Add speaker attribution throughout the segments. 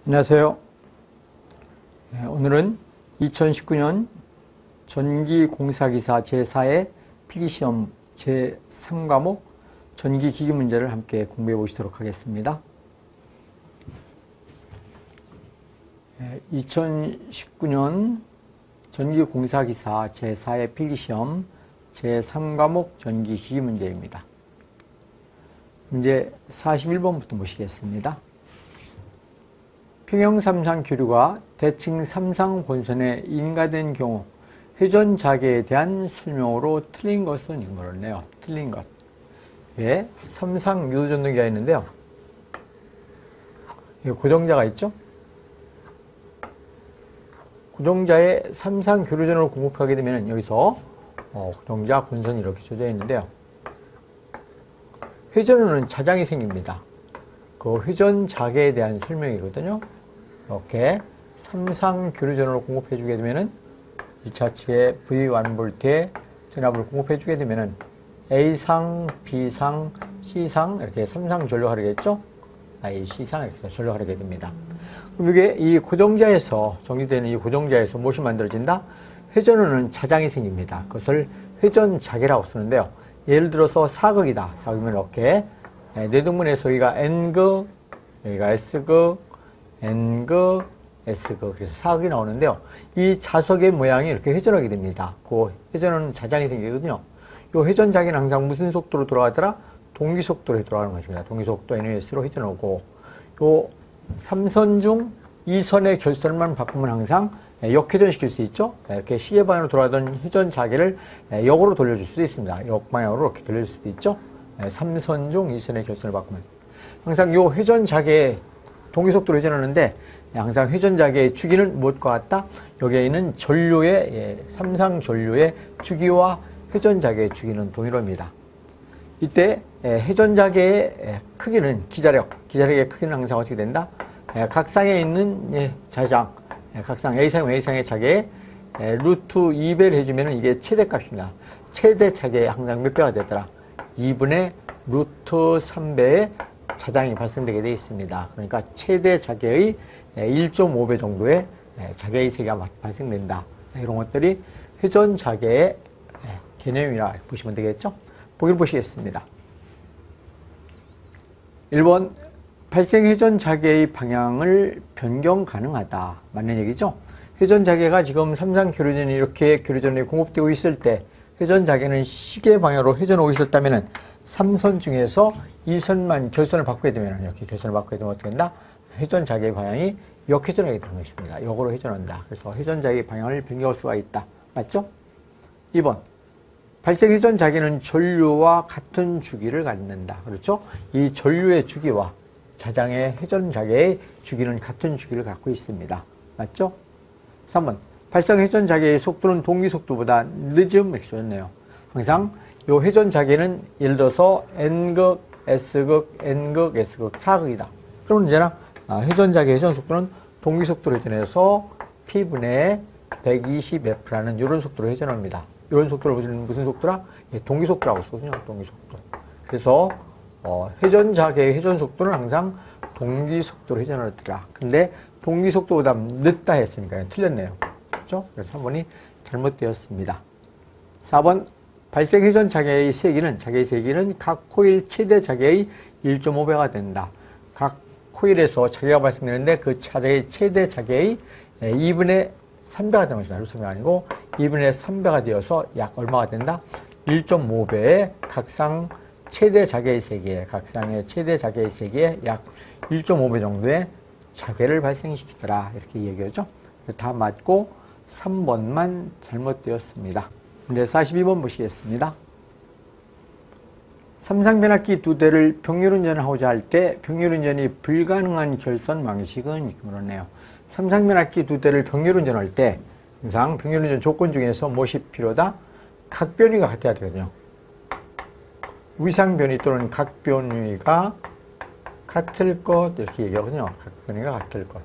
Speaker 1: 안녕하세요. 오늘은 2019년 전기공사기사 제4의 필기시험 제3과목 전기기기 문제를 함께 공부해 보시도록 하겠습니다. 2019년 전기공사기사 제4의 필기시험 제3과목 전기기기 문제입니다. 문제 41번부터 보시겠습니다. 평형 삼상 교류가 대칭 삼상 본선에 인가된 경우 회전 자개에 대한 설명으로 틀린 것은 이거네요. 틀린 것. 예, 삼상 유도전등기가 있는데요. 고정자가 있죠. 고정자에 삼상 교류전을 공급하게 되면 여기서 고정자 본선이 이렇게 조져 있는데요. 회전으로는 자장이 생깁니다. 그 회전 자개에 대한 설명이거든요. 이렇게 삼상 교류전을 공급해 주게 되면은 2차 측에 V1V에 전압을 공급해 주게 되면은 A상, B상, C상 이렇게 삼상 전류하려겠죠? A, C상 이렇게 전류하게 됩니다. 그럼 이게 이 고정자에서 정리되는 이 고정자에서 무엇이 만들어진다? 회전으로는 자장이 생깁니다. 그것을 회전 자개라고 쓰는데요. 예를 들어서 사극이다. 사극이면 이렇게 뇌동문에서 여기가 N극, 여기가 S극, N극, S극, 그래서 사극이 나오는데요. 이 자석의 모양이 이렇게 회전하게 됩니다. 그 회전은 자장이 생기거든요. 이 회전 자기는 항상 무슨 속도로 돌아가더라? 동기속도로 돌아가는 것입니다. 동기속도 NUS로 회전하고, 요 3선 중 2선의 결선만 바꾸면 항상 역회전시킬 수 있죠. 이렇게 시계 방향으로 돌아가던 회전 자기를 역으로 돌려줄 수도 있습니다. 역 방향으로 이렇게 돌릴 수도 있죠. 3선 중 2선의 결선을 바꾸면 항상 요 회전 자기의 동기속도로 회전하는데 항상 회전 자개의 주기는 무엇과 같다? 여기에 있는 전류의 삼상 전류의 주기와 회전 자개의 주기는 동일합니다. 이때 회전 자개의 크기는 기자력의 크기는 항상 어떻게 된다? 각상에 있는 자장, 각상 A상, A상의 자개에 루트 2배를 해주면 이게 최대값입니다. 최대 자개에 항상 몇 배가 되더라? 2분의 루트 3배의 자장이 발생되게 되어 있습니다. 그러니까 최대 자개의 1.5배 정도의 자개의 세기가 발생된다. 이런 것들이 회전 자개의 개념이라 보시면 되겠죠. 보기를 보시겠습니다. 1번 발생 회전 자개의 방향을 변경 가능하다. 맞는 얘기죠. 회전 자개가 지금 삼상 교류전이 이렇게 교류전에 공급되고 있을 때 회전 자개는 시계 방향으로 회전하고 있었다면 3선 중에서 2선만 결선을 바꾸게 되면 이렇게 결선을 바꾸게 되면 어떻게 된다? 회전 자개의 방향이 역회전하게 되는 것입니다. 역으로 회전한다. 그래서 회전 자개의 방향을 변경할 수가 있다. 맞죠? 2번 발생 회전 자개는 전류와 같은 주기를 갖는다. 그렇죠? 이 전류의 주기와 자장의 회전 자개의 주기는 같은 주기를 갖고 있습니다. 맞죠? 3번 발생 회전 자개의 속도는 동기 속도보다 늦음 이렇게 줬네요. 항상 이 회전 자개는 예를 들어서 N극, S극, N극, S극, 4극이다. 그러면 이제는 회전 자개 회전 속도는 동기 속도로 회전해서 P분의 120F라는 이런 속도로 회전합니다. 이런 속도를 무슨 속도라? 동기 속도라고 쓰거든요. 동기 속도. 그래서 회전 자개의 회전 속도는 항상 동기 속도로 회전하더라. 근데 동기 속도보다 늦다 했으니까 틀렸네요. 그렇죠? 그래서 3번이 잘못되었습니다. 4번 발생 회전 자개의 세기는 각 코일 최대 자개의 1.5배가 된다. 각 코일에서 자개가 발생되는데 그 자개의 최대 자개의 2분의 3배가 되는 것입니다. 루트가 아니고 2분의 3배가 되어서 약 얼마가 된다? 1.5배의 각상 최대 자개의 세기에 각상의 최대 자개의 세기에 약 1.5배 정도의 자개를 발생시키더라. 이렇게 얘기하죠. 다 맞고 3번만 잘못되었습니다. 문제 42번 보시겠습니다. 삼상 변압기 2대를 병렬운전을 하고자 할 때 병렬운전이 불가능한 결선 방식은 그렇네요. 삼상 변압기 2대를 병렬운전할 때 항상 병렬운전 조건 중에서 무엇이 필요하다? 각변위가 같아야 되거든요. 위상변위 또는 각변위가 같을 것 이렇게 얘기하거든요. 각변위가 같을 것.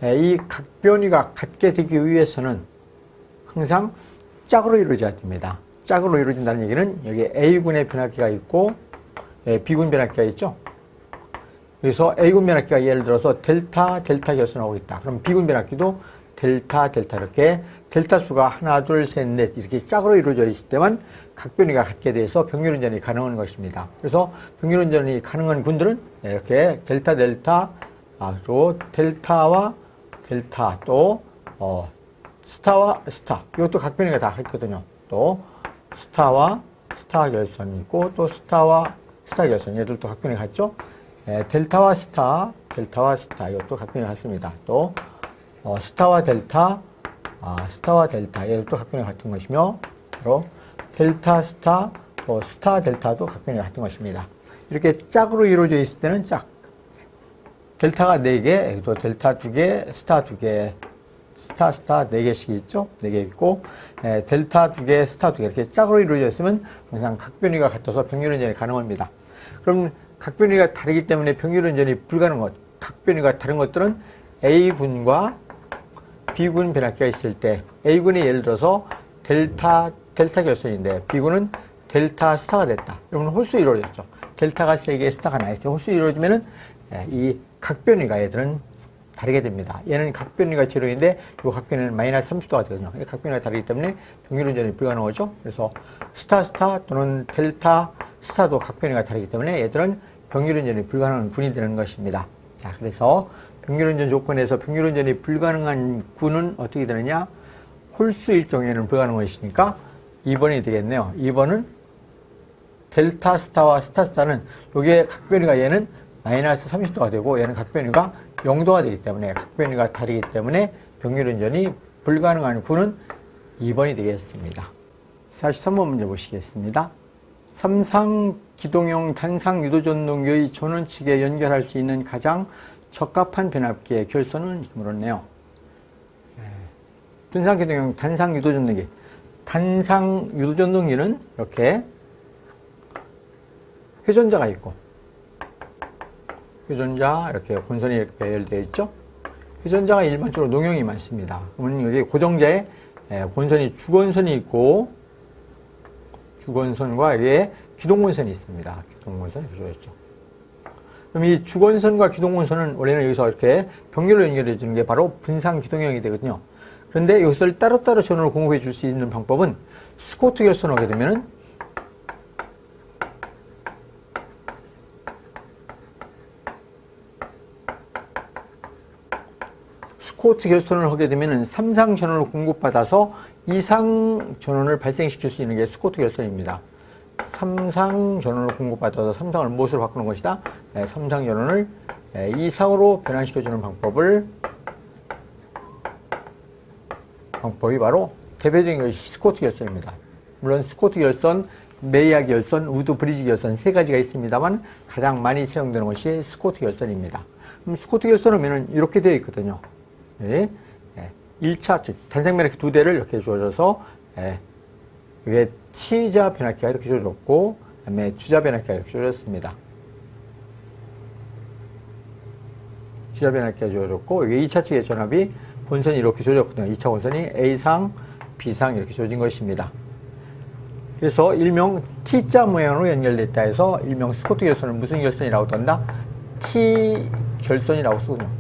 Speaker 1: 이 각변위가 같게 되기 위해서는 항상 짝으로 이루어져야 됩니다. 짝으로 이루어진다는 얘기는 여기 A군의 변압기가 있고 B군 변압기가 있죠. 여기서 A군 변압기가 예를 들어서 델타 결선하고 있다. 그럼 B군 변압기도 델타 이렇게 델타 수가 하나, 둘, 셋, 넷 이렇게 짝으로 이루어져 있을 때만 각변이가 같게 돼서 병렬운전이 가능한 것입니다. 그래서 병렬운전이 가능한 군들은 이렇게 델타, 그리고 델타와 델타 또 스타와 스타 이것도 각변이가 다 있거든요. 또 스타와 스타 결선이 있고 또 스타와 스타 결선 얘들도 각변이 같죠. 델타와 스타 이것도 각변이 같습니다. 또 스타와 델타 얘들도 각변이 같은 것이며 바로 델타 스타 또 스타 델타도 각변이 같은 것입니다. 이렇게 짝으로 이루어져 있을 때는 짝 델타가 4개, 또 델타 2개, 스타 2개, 스타 4개씩 있죠? 4개 있고 델타 2개, 스타 2개 이렇게 짝으로 이루어져 있으면 항상 각변이가 같아서 병렬운전이 가능합니다. 그럼 각변이가 다르기 때문에 병렬운전이 불가능한 것, 각변이가 다른 것들은 A군과 B군 변압기가 있을 때 A군이 예를 들어서 델타 결선인데 B군은 델타 스타가 됐다. 그러면 홀수 이루어졌죠. 델타가 3개, 스타가 하나 이렇게 홀수 이루어지면은 이 각변이가 얘들은 다르게 됩니다. 얘는 각변이가 제로인데 이 각변이는 마이너스 30도가 되거든요. 각변이가 다르기 때문에 병렬운전이 불가능하죠. 그래서 스타 또는 델타 스타도 각변이가 다르기 때문에 얘들은 병렬운전이 불가능한 군이 되는 것입니다. 자, 그래서 병렬운전 조건에서 병렬운전이 불가능한 군은 어떻게 되느냐? 홀수일 경우에는 불가능한 것이니까 2번이 되겠네요. 2번은 델타 스타와 스타 스타는 여기에 각변이가 얘는 마이너스 30도가 되고 얘는 각변이가 0도가 되기 때문에 각변이가 다르기 때문에 병렬운전이 불가능한 군은 2번이 되겠습니다. 43번 문제 보시겠습니다. 삼상 기동형 단상 유도전동기의 전원측에 연결할 수 있는 가장 적합한 변압기의 결선은 이렇게 물었네요. 분상 기동형 단상 유도전동기. 단상 유도전동기는 이렇게 회전자가 있고 회전자 이렇게 본선이 이렇게 배열되어 있죠. 회전자가 일반적으로 농용이 많습니다. 그러면 여기 고정자에 본선이 주건선이 있고 주건선과 여기에 기동건선이 있습니다. 기동건선이 이렇게 있죠. 그럼 이 주건선과 기동건선은 원래는 여기서 이렇게 병렬로 연결해 주는 게 바로 분상 기동형이 되거든요. 그런데 이것을 따로따로 전원을 공급해 줄 수 있는 방법은 스코트 결선을 하게 되면은 스코트 결선을 하게 되면 3상 전원을 공급받아서 2상 전원을 발생시킬 수 있는 게 스코트 결선입니다. 3상 전원을 공급받아서 3상을 무엇으로 바꾸는 것이다? 3상 전원을 2상으로 변환시켜주는 방법이 바로 대표적인 것이 스코트 결선입니다. 물론 스코트 결선, 메이아 결선, 우드 브리지 결선 세 가지가 있습니다만 가장 많이 사용되는 것이 스코트 결선입니다. 그럼 스코트 결선은 이렇게 되어 있거든요. 1차 즉 단상 변압기 2대를 이렇게 주어져서 이게 T자 변압기가 이렇게 주어졌고 그다음에 주자 변압기가 이렇게 주어졌습니다. 주자 변압기가 주어졌고 이게 2차 측의 전압이 본선이 이렇게 주어졌거든요. 2차 본선이 A상, B상 이렇게 주어진 것입니다. 그래서 일명 T자 모양으로 연결됐다 해서 일명 스코트 결선은 무슨 결선이라고 한다? T 결선이라고 쓰거든요.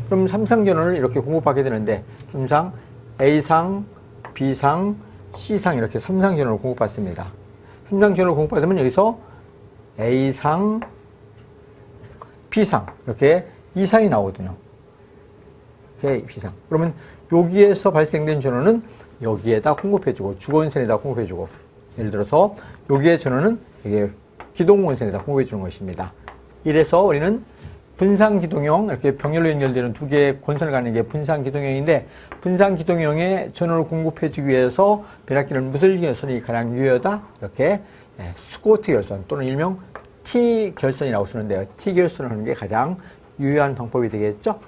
Speaker 1: 그럼 3상 전원을 이렇게 공급하게 되는데 3상, A상, B상, C상 이렇게 3상 전원을 공급받습니다. 3상 전원을 공급받으면 여기서 A상, B상 이렇게 2상이 나오거든요. 이렇게 B상. 그러면 여기에서 발생된 전원은 여기에다 공급해주고 주건선에다 공급해주고 예를 들어서 여기에 전원은 이게 기동원선에다 공급해주는 것입니다. 이래서 우리는 분상기동형 이렇게 병렬로 연결되는 두 개의 권선을 가는 게 분상기동형인데 분상기동형에 전원을 공급해주기 위해서 변압기는 무슨 결선이 가장 유효하다? 이렇게 스코트 결선 또는 일명 T 결선이라고 쓰는데요. T 결선을 하는 게 가장 유효한 방법이 되겠죠.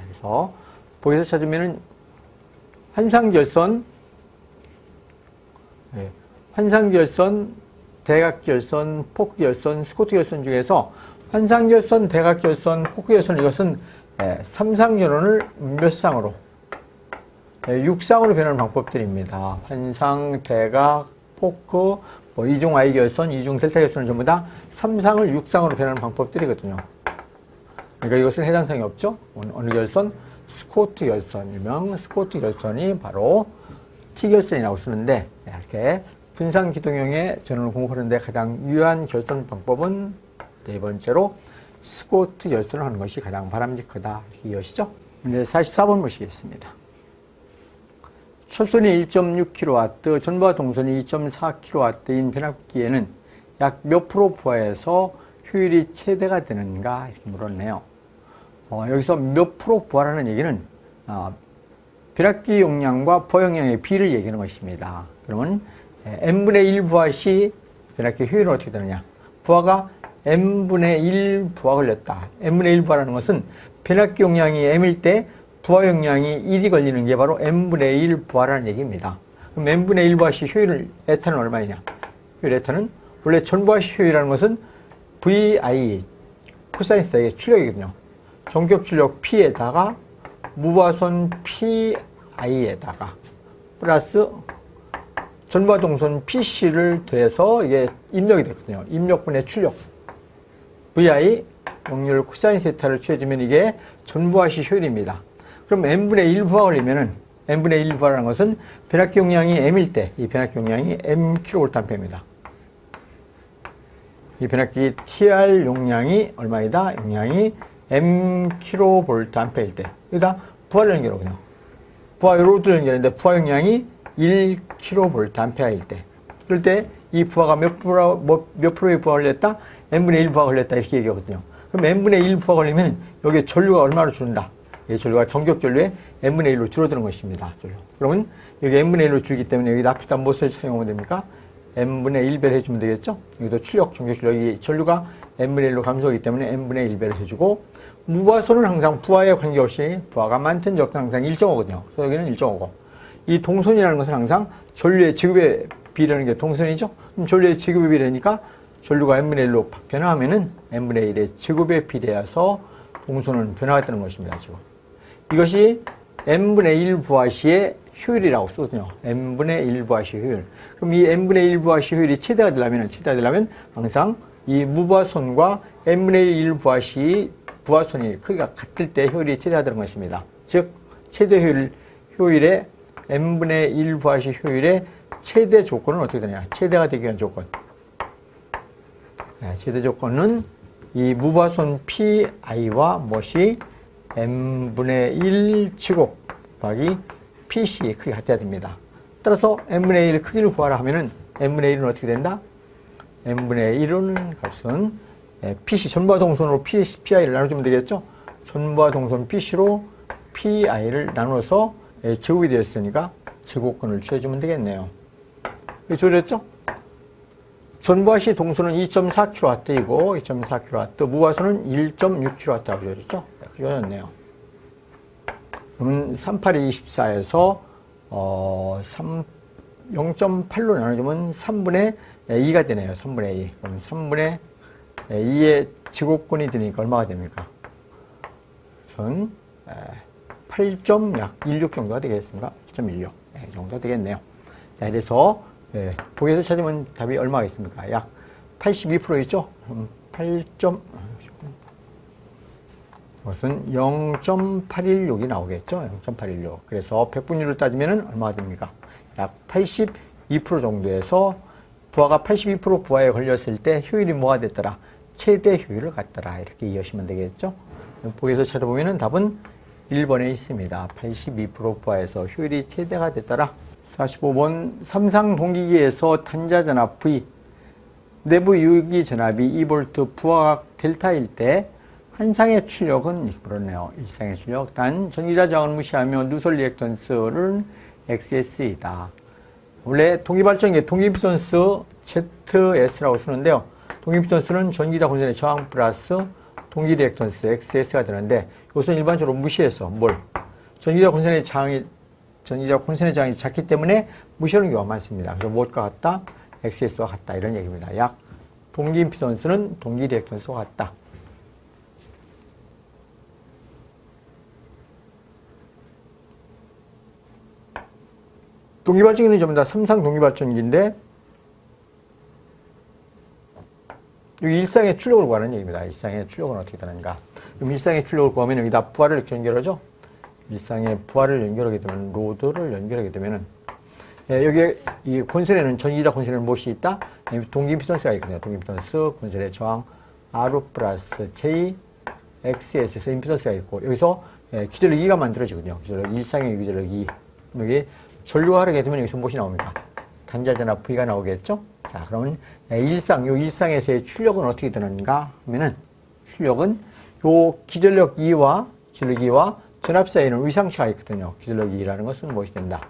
Speaker 1: 그래서 보기에서 찾으면은 환상결선, 대각결선, 포크결선, 스코트결선 중에서 환상결선, 대각결선, 포크결선 이것은 3상 전원을 몇 상으로? 6상으로 변하는 방법들입니다. 환상, 대각, 포크, 이중 Y결선, 이중 델타 결선은 전부 다 3상을 6상으로 변하는 방법들이거든요. 그러니까 이것은 해당사항이 없죠. 어느 결선? 스코트 결선, 일명 스코트 결선이 바로 T결선이라고 쓰는데, 이렇게 분산기동형의 전원을 공급하는데 가장 유효한 결선 방법은 네 번째로 스코트 결선을 하는 것이 가장 바람직하다. 이것이죠. 이제 44번 보시겠습니다. 초선이 1.6kW, 전부와 동선이 2.4kW인 변압기에는 약 몇 프로 부하해서 효율이 최대가 되는가 이렇게 물었네요. 여기서 몇 프로 부하라는 얘기는 변압기 용량과 부하 용량의 비를 얘기하는 것입니다. 그러면 n분의 1 부하 시 변압기 효율은 어떻게 되느냐? 부하가 n분의 1 부하 걸렸다. n분의 1 부하라는 것은 변압기 용량이 m일 때 부하 용량이 1이 걸리는 게 바로 n분의 1 부하라는 얘기입니다. 그럼 n분의 1 부하 시 효율 에타는 얼마이냐? 효율 에타는 원래 전부하 시 효율이라는 것은 VI 코사인 스타의 출력이거든요. 전격 출력 P에다가 무부하선 PI에다가 플러스 전부하 동선 PC를 더해서 이게 입력이 됐거든요. 입력분의 출력 VI 역률 코사인 세타를 취해주면 이게 전부하시 효율입니다. 그럼 n분의 1 부하 걸리면은 n분의 1 부하라는 것은 변압기 용량이 m일 때 이 변압기 용량이 mkVA입니다. 이 변압기 TR 용량이 얼마이다? 용량이 mkVA일 때 여기다 부하를 연결하거든요. 부하 로드를 연결했는데 부하 용량이 1kVA일 때 그럴 때 이 부하가 몇 프로의 부하 걸렸다? n분의 1 부하 걸렸다 이렇게 얘기하거든요. 그럼 n분의 1 부하 걸리면 여기에 전류가 얼마로 줄는다? 이 전류가 전격 전류에 n분의 1로 줄어드는 것입니다. 전류. 그러면 여기 n분의 1로 줄기 때문에 여기 앞에다 무엇을 사용하면 됩니까? n분의 1배를 해주면 되겠죠? 여기도 출력, 전격 출력이 전류가 n분의 1로 감소하기 때문에 n분의 1배를 해주고 무부하선은 항상 부하에 관계없이 부하가 많든 적든 항상 1.5거든요. 그래서 여기는 1.5고 이 동선이라는 것은 항상 전류의 지급의 비례하는 게 동선이죠? 그럼 전류의 지급의 비례니까 전류가 n분의 1로 변화하면은 n분의 1의 지급에 비례해서 동선은 변화가 되는 것입니다. 지금. 이것이 n분의 1 부하 시의 효율이라고 쓰거든요. n분의 1 부하 시 효율. 그럼 이 n분의 1 부하 시 효율이 최대가 되려면 항상 이 무부하선과 n분의 1 부하 시 부하선이 크기가 같을 때 효율이 최대가 되는 것입니다. 즉 최대 효율의 n분의 1 부하 시 효율의 최대 조건은 어떻게 되냐? 최대가 되기 위한 조건. 최대 조건은 이 무부하선 PI와 무엇이 n분의 1 제곱 곱하기 PC의 크기가 같아야 됩니다. 따라서 n분의 1 크기를 구하라 하면은 n분의 1은 어떻게 된다? n분의 1은 값은 PC 전부하 동선으로 PI를 나눠주면 되겠죠? 전부하 동선 PC로 PI를 나눠서 제곱이 되었으니까 제곱근을 취해주면 되겠네요. 조렸죠? 전부하시 동선은 2.4kW이고 2.4kW, 무부하선은 1.6kW라고 조렸죠? 조렸네요. 그러면 3824에서 0.8로 나눠주면 3분의 2가 되네요. 3분의 2. 그럼 3분의 2의 제곱근이 되니까 얼마가 됩니까? 우선 8.16 정도가 되겠습니까? 8.16 이 정도 되겠네요. 자, 그래서 보기에서 찾으면 답이 얼마가 있습니까? 약 82% 있죠? 그럼 8.이것은 0.816이 나오겠죠? 0.816. 그래서 100분율로 따지면 얼마가 됩니까? 약 82% 정도에서 부하가 82% 부하에 걸렸을 때 효율이 뭐가 됐더라? 최대 효율을 갖더라. 이렇게 이해하시면 되겠죠? 보기에서 찾아보면 답은 1번에 있습니다. 82% 부하에서 효율이 최대가 됐더라. 45번 삼상 동기기에서 탄자전압 V 내부 유기 전압이 2V 부하각 델타일 때 한상의 출력은 그렇네요. 일상의 출력. 단 전기자 저항을 무시하며 누설 리액턴스는 XS이다. 원래 동기발전기에 동기임피던스 ZS라고 쓰는데요. 동기임피던스는 전기자 혼선의 저항 플러스 동기 리액턴스 XS가 되는데 이것은 일반적으로 무시해서 뭘? 전기자 혼선의 저항이 작기 때문에 무시하는 경우가 많습니다. 그래서 무엇과 같다? XS와 같다. 이런 얘기입니다. 약 동기임피던스는 동기 리액턴스와 같다. 동기발전기는 전부 다 삼상 동기발전기인데 여기 일상의 출력을 구하는 얘기입니다. 일상의 출력은 어떻게 되는가. 그럼 일상의 출력을 구하면 여기다 부하를 이렇게 연결하죠. 일상의 부하를 연결하게 되면, 로드를 연결하게 되면은, 여기에 이 콘솔에는 전기자 콘솔에는 무엇이 있다? 동기 임피던스가 있거든요. 동기 임피던스, 콘솔의 저항 R 플러스 J XS에서 임피던스가 있고, 여기서 기전력 2가 만들어지거든요. 기전력 일상의 기전력 2. 여기 전류하게 되면 여기서 무엇이 나옵니까? 단자전압 V가 나오겠죠? 자, 그러면 일상에서의 출력은 어떻게 되는가 하면은, 출력은 요 기전력 2와 전압 사이에는 위상차가 있거든요. 기전력 2라는 것은 무엇이 된다?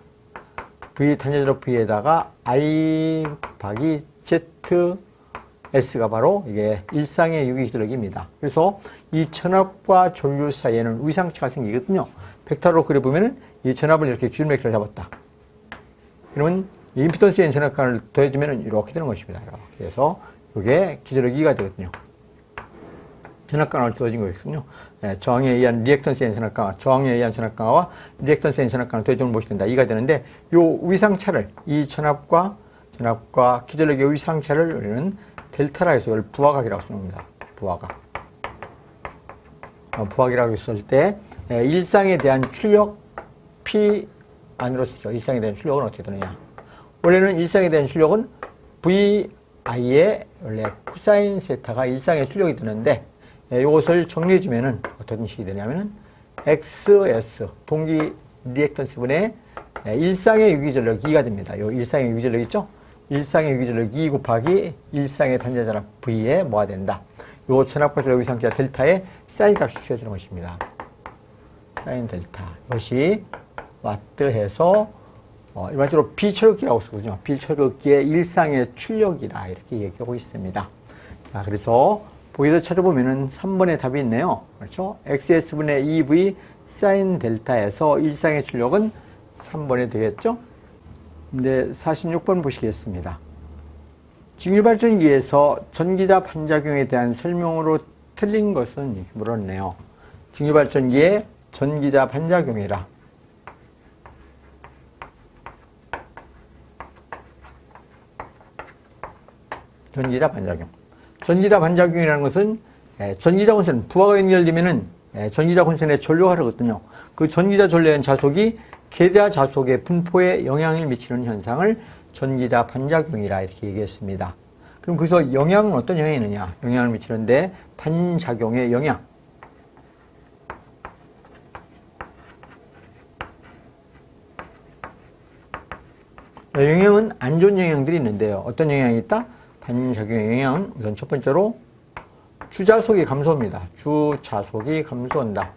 Speaker 1: V 단자전압 V에다가 I 박이 ZS가 바로 이게 일상의 유기 기전력입니다. 그래서 이 전압과 전류 사이에는 위상차가 생기거든요. 벡터로 그려보면은 이 전압을 이렇게 기준 벡터로 잡았다. 그러면 이 임피던스의 전압간을 더해주면 이렇게 되는 것입니다. 이렇게 해서 이게 기전력 2가 되거든요. 전압강화를 더해진 거거든요. 저항에 의한 리액턴스의 전압강화, 저항에 의한 전압강화와 리액턴스의 전압강화를 더해주면 무엇이 된다? 2가 되는데 요 위상차를, 이 전압과 기전력의 위상차를 우리는 델타라 해서 이걸 부하각이라고 씁니다. 부하각. 부하각이라고 했을 때 일상에 대한 출력 P 안으로 쓰죠. 일상에 대한 출력은 어떻게 되느냐? 원래는 일상에 대한 출력은 VI의 원래 코사인 세타가 일상의 출력이 되는데 이것을 정리해주면은 어떤 식이 되냐면은 XS 동기 리액턴스 분의 일상의 유기전력 2가 됩니다. 요 일상의 유기전력 있죠? 일상의 유기전력 2 곱하기 일상의 단자전압 V에 뭐가 된다? 요 전압과 전력 위상차 델타의 사인 값이 취해지는 것입니다. 사인 델타. 이것이 와트해서 일반적으로 비철극기라고 쓰거든요. 비철극기의 일상의 출력이라 이렇게 얘기하고 있습니다. 자, 그래서 보기에서 찾아보면은 3번의 답이 있네요. 그렇죠? XS분의 EV 사인 델타에서 일상의 출력은 3번이 되겠죠? 근데 46번 보시겠습니다. 직류발전기에서 전기자 반작용에 대한 설명으로 틀린 것은 이렇게 물었네요. 직류발전기의 전기자 반작용이라. 전기자 반작용. 전기자 반작용이라는 것은 전기자 혼선, 부하가 연결되면은 전기자 혼선에 전류가 흐르거든요. 그 전기자 전류의 자속이 계자 자속의 분포에 영향을 미치는 현상을 전기자 반작용이라 이렇게 얘기했습니다. 그럼 거기서 영향은 어떤 영향이 있느냐? 영향을 미치는데 반작용의 영향. 영향은 안 좋은 영향들이 있는데요. 어떤 영향이 있다? 반작용의 영향은 우선 첫 번째로 주자속이 감소합니다. 주자속이 감소한다.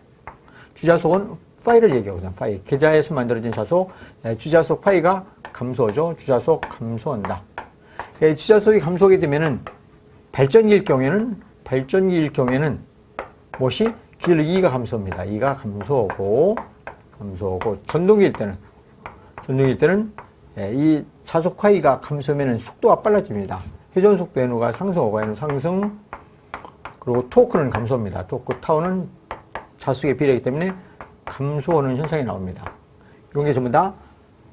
Speaker 1: 주자속은 파이를 얘기하거든요. 파이. 계자에서 만들어진 자속, 주자속 파이가 감소하죠. 주자속 감소한다. 주자속이 감소하게 되면은 발전기일 경우에는 무엇이? 기전력 2가 감소합니다. 2가 감소하고 전동기일 때는 이 자속 파이가 감소하면 속도가 빨라집니다. 회전 속도 N가 상승하고 N은 상승, 그리고 토크는 감소합니다. 토크 타우는 자속에 비례하기 때문에 감소하는 현상이 나옵니다. 이런 게 전부 다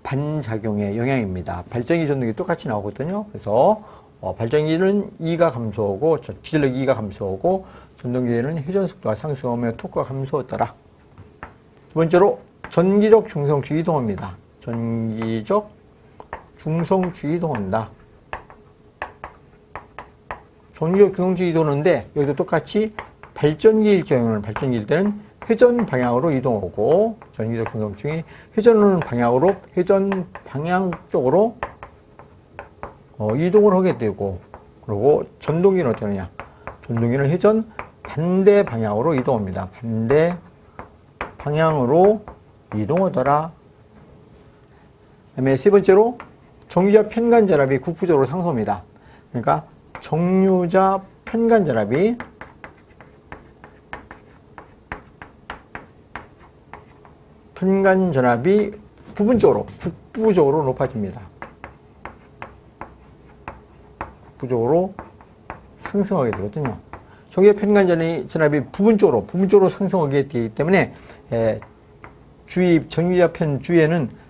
Speaker 1: 반작용의 영향입니다. 발전기 전동기 똑같이 나오거든요. 그래서 발전기는 E가 감소하고 기전력 2가 감소하고 전동기에는 회전 속도가 상승하며 토크가 감소하더라. 두 번째로 전기적 중성축이 이동합니다. 전기적 중성축이 이동한다. 전기적 중성축이 이동하는데 여기도 똑같이 발전기일 때는 회전 방향으로 이동하고 전기적 중성축이 회전 방향 쪽으로 이동을 하게 되고, 그리고 전동기는 어떻게 하느냐? 전동기는 회전 반대 방향으로 이동합니다. 반대 방향으로 이동하더라. 그다음에 세 번째로 정유자 편간전압이 국부적으로 상승합니다. 그러니까 정유자 편간전압이 국부적으로 높아집니다. 국부적으로 상승하게 되거든요. 정유자 편간전압이 부분적으로 상승하게 되기 때문에 정유자 편 주위에는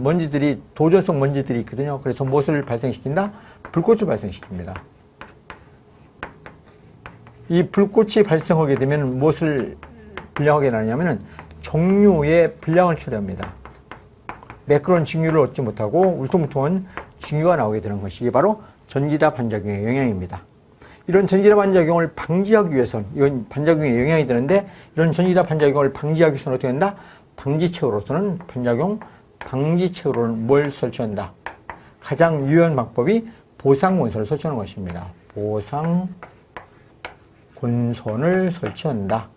Speaker 1: 먼지들이, 도전성 먼지들이 있거든요. 그래서 무엇을 발생시킨다? 불꽃을 발생시킵니다. 이 불꽃이 발생하게 되면 무엇을 불량하게 나냐면은 정류의 불량을 초래합니다. 매끄러운 직류를 얻지 못하고 울퉁불퉁한 직류가 나오게 되는 것이 이게 바로 전기다 반작용의 영향입니다. 이런 전기다 반작용을 방지하기 위해서는 이건 반작용에 영향이 되는데 이런 전기다 반작용을 방지하기 위해서는 어떻게 한다? 방지책으로서는 반작용 방지책으로는 뭘 설치한다? 가장 유효한 방법이 보상곤선을 설치하는 것입니다. 보상곤선을 설치한다.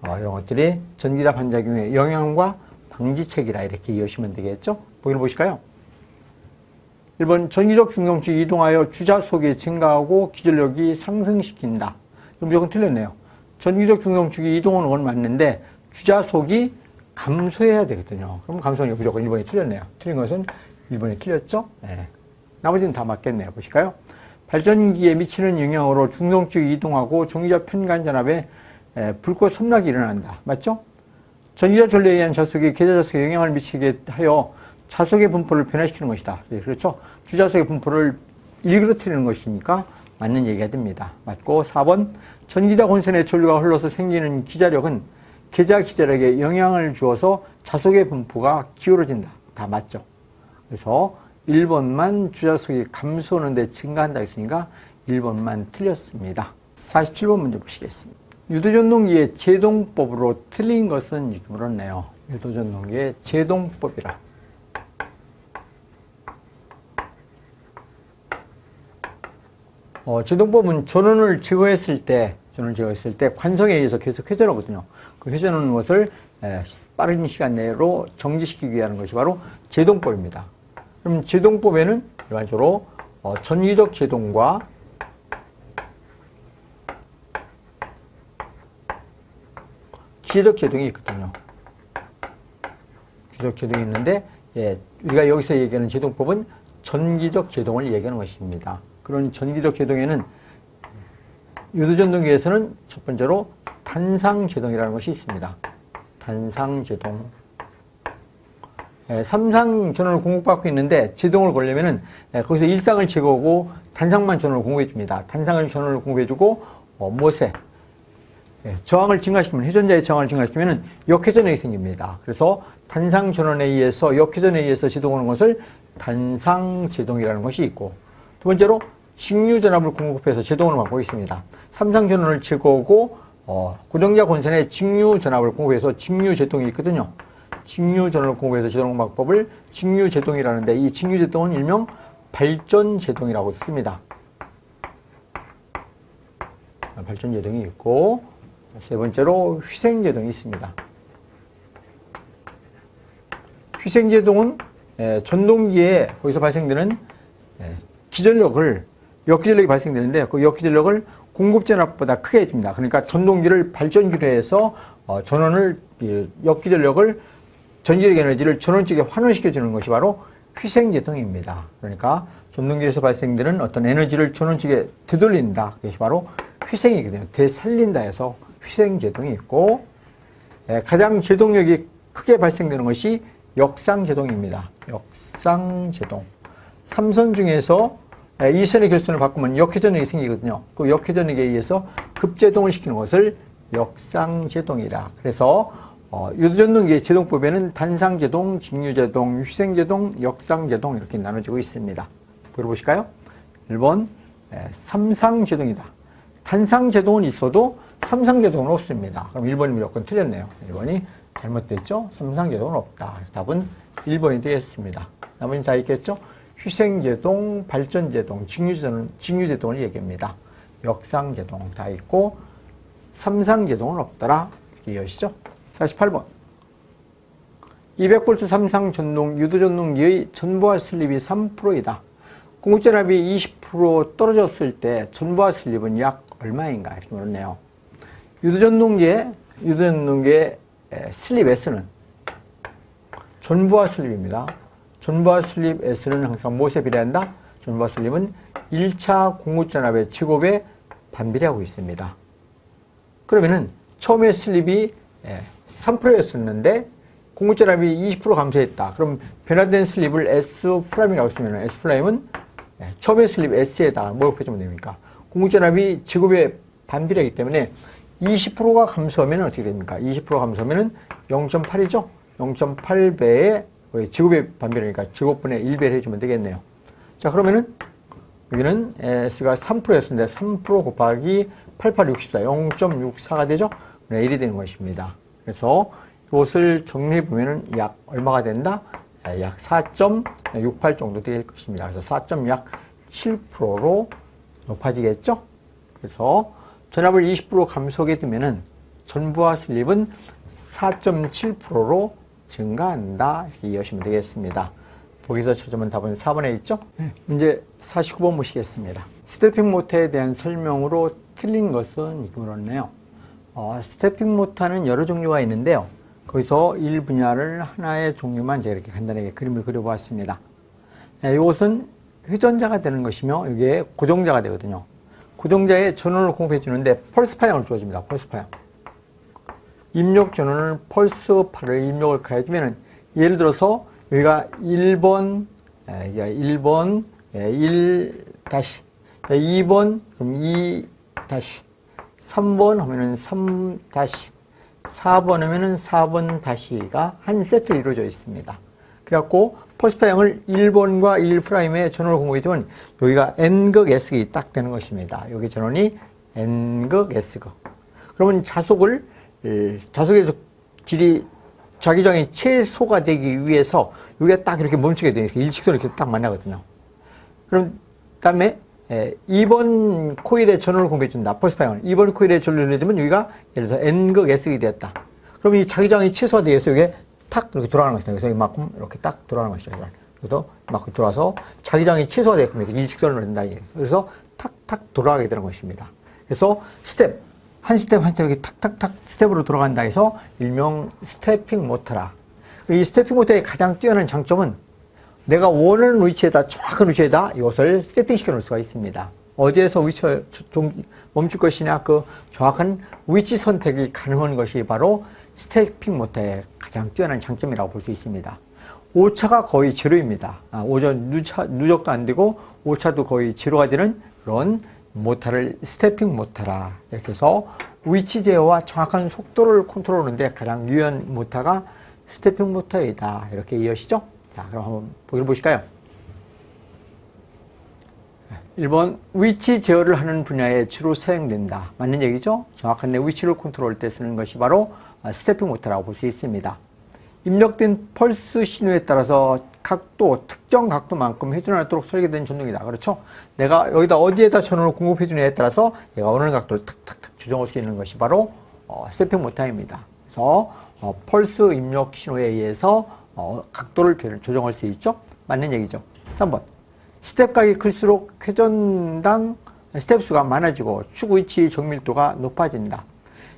Speaker 1: 이런 것들이 전기다 반작용의 영향과 방지책이라 이렇게 이해하시면 되겠죠? 보기를 보실까요? 1번 전기적 중성축이 이동하여 주자속이 증가하고 기전력이 상승시킨다. 무조건 틀렸네요. 전기적 중성축이 이동하는 건 맞는데 주자속이 감소해야 되거든요. 그럼 감소는 무조건 1번이 틀렸네요. 틀린 것은 1번이 틀렸죠? 네. 나머지는 다 맞겠네요. 보실까요? 발전기에 미치는 영향으로 중성축이 이동하고 전기자 편간전압에 불꽃 섬락이 일어난다. 맞죠? 전기자 전류에 의한 자속이 계좌자속에 영향을 미치게 하여 자속의 분포를 변화시키는 것이다. 그렇죠? 주자속의 분포를 일그러뜨리는 것이니까 맞는 얘기가 됩니다. 맞고 4번 전기자 본선에 전류가 흘러서 생기는 기자력은 계좌 기자력에 영향을 주어서 자속의 분포가 기울어진다. 다 맞죠? 그래서 1번만 주자속이 감소하는데 증가한다 했으니까 1번만 틀렸습니다. 47번 문제 보시겠습니다. 유도전동기의 제동법으로 틀린 것은 이렇게 물었네요. 유도전동기의 제동법이라. 제동법은 전원을 제거했을 때 관성에 의해서 계속 회전하거든요. 그 회전하는 것을 빠른 시간 내로 정지시키기 위한 것이 바로 제동법입니다. 그럼 제동법에는 일반적으로 전기적 제동과 기계적 제동이 있거든요. 기계적 제동이 있는데 우리가 여기서 얘기하는 제동법은 전기적 제동을 얘기하는 것입니다. 그런 전기적 제동에는 유도전동기에서는 첫 번째로 단상제동이라는 것이 있습니다. 단상제동. 삼상 전원을 공급받고 있는데 제동을 걸려면은 거기서 일상을 제거하고 단상만 전원을 공급해 줍니다. 단상을 전원을 공급해 주고 무엇에 저항을 증가시키면 회전자의 저항을 증가시키면 역회전이 생깁니다. 그래서 단상 전원에 의해서 역회전에 의해서 제동하는 것을 단상 제동이라는 것이 있고 두 번째로 직류 전압을 공급해서 제동을 받고 있습니다. 삼상 전원을 제거하고 고정자 권선에 직류 전압을 공급해서 직류 제동이 있거든요. 직류 전원을 공급해서 제동하는 방법을 직류 제동이라는데 이 직류 제동은 일명 발전 제동이라고 씁니다. 발전 제동이 있고 세 번째로 휘생 제동이 있습니다. 휘생 제동은 전동기에 거기서 발생되는 기전력을 역기전력이 발생되는데 그 역기전력을 공급전압보다 크게 해줍니다. 그러니까 전동기를 발전기로 해서 전원을 역기전력을 전기적 에너지를 전원 쪽에 환원시켜주는 것이 바로 휘생제동입니다. 그러니까 전동기에서 발생되는 어떤 에너지를 전원 쪽에 되돌린다. 그것이 바로 휘생이거든요. 되살린다 해서 휘생제동이 있고 가장 제동력이 크게 발생되는 것이 역상제동입니다. 역상제동. 3선 중에서 2선의 결선을 바꾸면 역회전력이 생기거든요. 그 역회전력에 의해서 급제동을 시키는 것을 역상제동이라. 그래서 유도전동기의 제동법에는 단상제동, 직류제동, 휘생제동, 역상제동 이렇게 나눠지고 있습니다. 보여보실까요? 1번 삼상제동이다. 단상제동은 있어도 삼상제동은 없습니다. 그럼 1번이 무조건 틀렸네요. 1번이 잘못됐죠? 삼상제동은 없다. 그래서 답은 1번이 되겠습니다. 나머지는 다 있겠죠? 휘생제동, 발전제동, 직류제동을 얘기합니다. 역상제동 다 있고 삼상제동은 없더라. 이렇게 이해하시죠? 48번 200V 삼상전동 유도전동기의 전부하 슬립이 3%이다. 공급전압이 20% 떨어졌을 때 전부하 슬립은 약 얼마인가? 이렇게 물었네요. 유도전동기의 슬립 S는 전부하 슬립입니다. 전부하 슬립 S는 항상 무엇에 비례한다? 전부하 슬립은 1차 공급전압의 제곱에 반비례하고 있습니다. 그러면은 처음에 슬립이 3%였었는데 공급전압이 20% 감소했다. 그럼 변화된 슬립을 S'이라고 쓰면 S'은 처음에 슬립 S에다 뭘 곱해주면 됩니까? 공급전압이 지급의 반비례이기 때문에 20%가 감소하면 어떻게 됩니까? 20%가 감소하면 0.8이죠? 0.8배의 지급의 반비례니까 지급분의 1배를 해주면 되겠네요. 자, 그러면은 여기는 S가 3%였는데 3% 곱하기 8864, 0.64가 되죠? 1이 되는 것입니다. 그래서 이것을 정리해 보면은 약 얼마가 된다? 약 4.68 정도 될 것입니다. 그래서 4.7%로 높아지겠죠? 그래서 전압을 20% 감소하게 되면은 전부와 슬립은 4.7%로 증가한다. 이렇게 이해하시면 되겠습니다. 보기에서 찾으면 답은 4번에 있죠? 문제 49번 보시겠습니다. 스태핑 모터에 대한 설명으로 틀린 것은 그렇네요. 스태핑 모터는 여러 종류가 있는데요. 거기서 일 분야를 하나의 종류만 제가 이렇게 간단하게 그림을 그려보았습니다. 이것은 회전자가 되는 것이며 이게 고정자가 되거든요. 고정자에 전원을 공급해 주는데 펄스 파형을 주어집니다. 펄스 파형. 입력 전원을 펄스 파를 입력을 가해주면은 예를 들어서 여기가 1번, 1번, 1 다시, 2번, 그럼 2 다시, 3번 하면은 3 다시, 4번 하면은 4번 다시가 한 세트로 이루어져 있습니다. 그래갖고 펄스 파형을 1번과 1'에 전원을 공급해주면 여기가 N극 S극이 딱 되는 것입니다. 여기 전원이 N극 S극. 그러면 자속에서 길이 자기장이 최소가 되기 위해서 여기가 딱 이렇게 멈추게 돼요. 이렇게 일직선으로 이렇게 딱 만나거든요. 그럼 다음에 2번 코일에 전원을 공급해준다. 펄스 파형을. 2번 코일에 전원을 해주면 여기가 예를 들어서 N극 S극이 되었다. 그럼 이 자기장이 최소화되기 위해서 여기에 탁 이렇게 돌아가는 것이다. 그래서 이만큼 이렇게 딱 돌아가는 것이다. 그래서 이만큼 돌아서 자기장이 최소화되게끔 이렇게 일직선으로 된다. 그래서 탁탁 돌아가게 되는 것입니다. 그래서 한 스텝 이렇게 탁탁탁 스텝으로 돌아간다 해서 일명 스태핑 모터라. 이 스태핑 모터의 가장 뛰어난 장점은 내가 원하는 위치에다, 정확한 위치에다 이것을 세팅시켜 놓을 수가 있습니다. 어디에서 멈출 것이냐, 그 정확한 위치 선택이 가능한 것이 바로 스태핑 모터의 가장 뛰어난 장점이라고 볼 수 있습니다. 오차가 거의 제로입니다. 오전 누적도 안 되고 오차도 거의 제로가 되는 그런 모터를 스태핑 모터라. 이렇게 해서 위치 제어와 정확한 속도를 컨트롤하는데 가장 유효한 모터가 스태핑 모터이다. 이렇게 이해하시죠? 자, 그럼 한번 보기를 보실까요? 1번, 위치 제어를 하는 분야에 주로 사용된다. 맞는 얘기죠? 정확한 내 위치를 컨트롤할 때 쓰는 것이 바로 스태핑 모터라고 볼 수 있습니다. 입력된 펄스 신호에 따라서 특정 각도만큼 회전하도록 설계된 전동이다. 그렇죠? 내가 여기다 어디에다 전원을 공급해 주느냐에 따라서 내가 원하는 각도를 탁탁탁 조정할 수 있는 것이 바로 스태핑 모터입니다. 그래서 펄스 입력 신호에 의해서 각도를 조정할 수 있죠? 맞는 얘기죠. 3번. 스텝각이 클수록 회전당 스텝 수가 많아지고 축 위치 정밀도가 높아진다.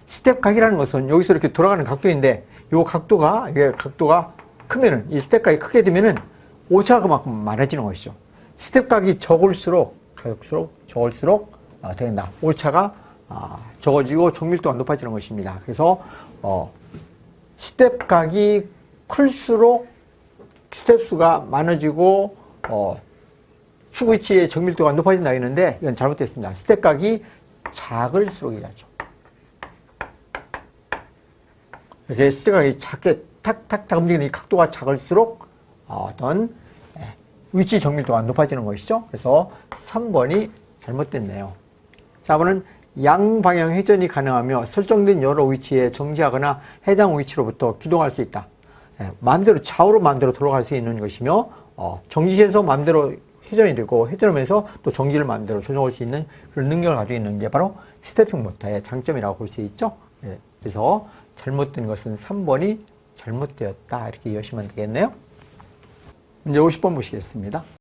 Speaker 1: 스텝각이라는 것은 여기서 이렇게 돌아가는 각도인데 이게 각도가 크면은 이 스텝각이 크게 되면은 오차가 그만큼 많아지는 것이죠. 스텝각이 적을수록 된다. 오차가 적어지고 정밀도가 높아지는 것입니다. 그래서 스텝각이 클수록 스텝 수가 많아지고 축 위치의 정밀도가 높아진다 했는데 이건 잘못됐습니다. 스텝각이 작을수록이죠. 이렇게 스텝각이 작게 탁탁탁 움직이는 이 각도가 작을수록 어떤 위치 정밀도가 높아지는 것이죠. 그래서 3번이 잘못됐네요. 4번은 양방향 회전이 가능하며 설정된 여러 위치에 정지하거나 해당 위치로부터 기동할 수 있다. 마음대로 좌우로 마음대로 돌아갈 수 있는 것이며 정지해서 마음대로 회전이 되고 회전하면서 또 정지를 마음대로 조정할 수 있는 그런 능력을 가지고 있는 게 바로 스태핑 모터의 장점이라고 볼 수 있죠. 그래서 잘못된 것은 3번이 잘못되었다. 이렇게 이해하시면 되겠네요. 문제 50번 보시겠습니다.